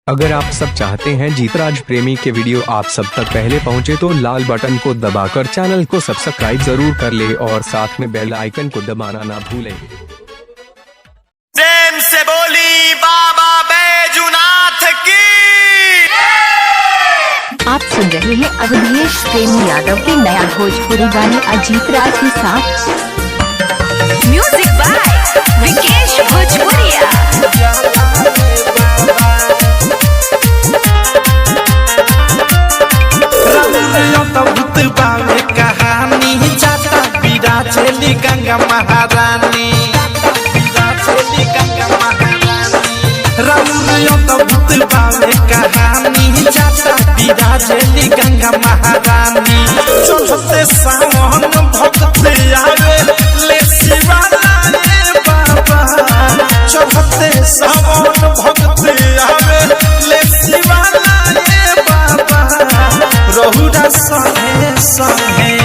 अगर आप सब चाहते हैं जीतराज प्रेमी के वीडियो आप सब तक पहले पहुंचे तो लाल बटन को दबाकर चैनल को सब्सक्राइब जरूर कर ले और साथ में बेल आइकन को दबाना ना भूलें। प्रेम से बोली बाबा बैजूनाथ की। आप सुन रहे हैं अवधेश प्रेमी यादव के नया भोजपुरी गाने अजीत राज के साथ। म्यूजिक बाय विकेश भोजपुरिया। कहानी जाता विराजेली गंगा महारानी, कहानी जाता विराजेली गंगा महारानी। चढ़ते सावन भक्त आवे ले शिवाला रे बाबा, चढ़ते सावन भक्त आवे ले शिवाला रे बाबा। रहुरा संगे संगे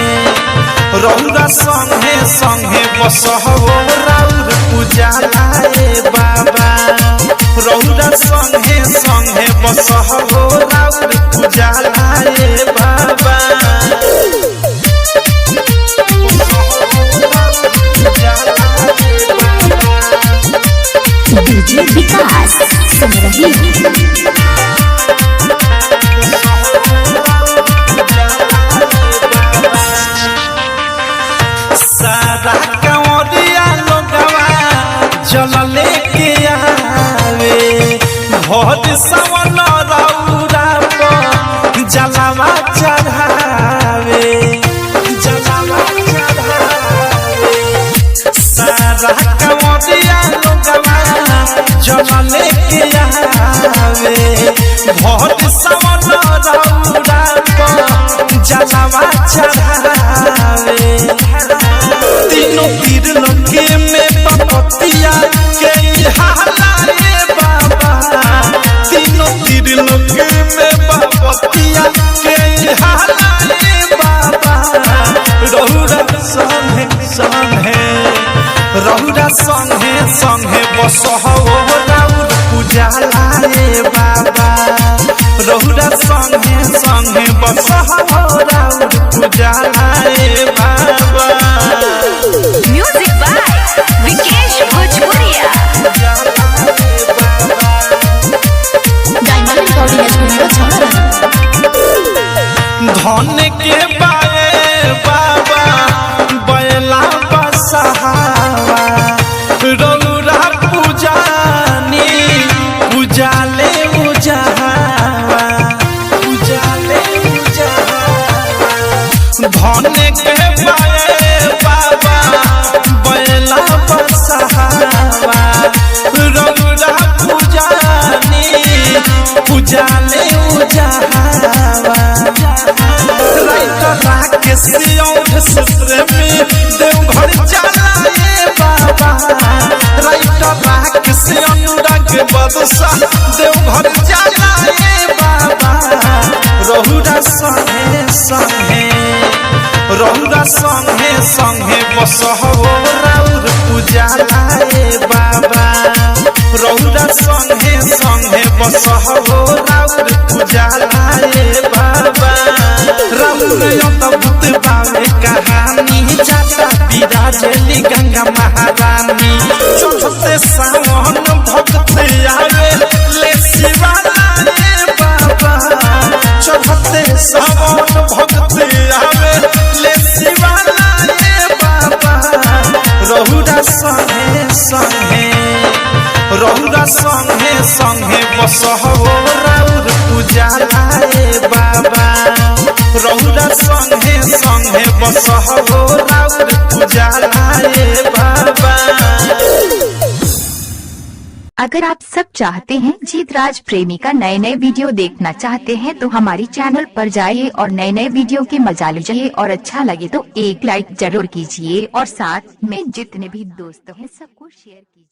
रहुरा संगे संगे बसहो राउर पूजाला रे बाबा। रहुरा संगे संगे बसहो राउर पूजाला रे बाबा। डीजे विकास सुन रही सारा कंवरिया लोगवा जल लेके आवे, भोज सवन रौरा पर जलवा चढ़ावे, जलवा चढ़ावे। सारा कंवरिया लोगवा जल लेके आवे, भोज सवन रौरा पर जलवा चढ़ावे। तीनों पीर लोके में पपतिया के हाला रे बाबा, तीनों पीर लोके में पपतिया के हाला रे बाबा। रहुरा संगे संगे रहुरा संगे संगे बसहो राउर पूजाला रे बाबा। रहुरा संगे संगे बसहो राउर पूजाला रे बाबा। म्यूजिक बाय विकेश भोजपुरिया। Diamond recording studio Chhawra. धन के बाए बाबा बैला बसहावा, रौरा पूजानी पूजाले उजावा, पूजाले उजावा। धन के बाए बाबा बैला बसहावा, रौरा पूजानी पूजाले उजावा। के प्रेमी देवघर चला रे बाबा, राइटर के से अनुराग बदसा देवघर चला रे बाबा। रहुरा संगे संगे रहुरा संगे संगे बसहो राउर पूजाला रे बाबा। रहुरा संगे संगे बसहो राउर पूजाला रे बाबा। कहानी जाता विराजेली गंगा महारानी। चढ़ते सावन भक्त आवे ले शिवाला रे बाबा, चढ़ते सावन भक्त आवे ले शिवाला रे बाबा। रहुरा संगे संगे रहुरा संगे संगे बसहो राउर पूजाला रे बाबा। रहुरा संगे संगे बसहो राउर पूजाला रे बाबा। अगर आप सब चाहते हैं जीतराज प्रेमी का नए नए वीडियो देखना चाहते हैं तो हमारी चैनल पर जाइए और नए नए वीडियो के मजा लीजिए और अच्छा लगे तो एक लाइक जरूर कीजिए और साथ में जितने भी दोस्त हैं सबको शेयर कीजिए।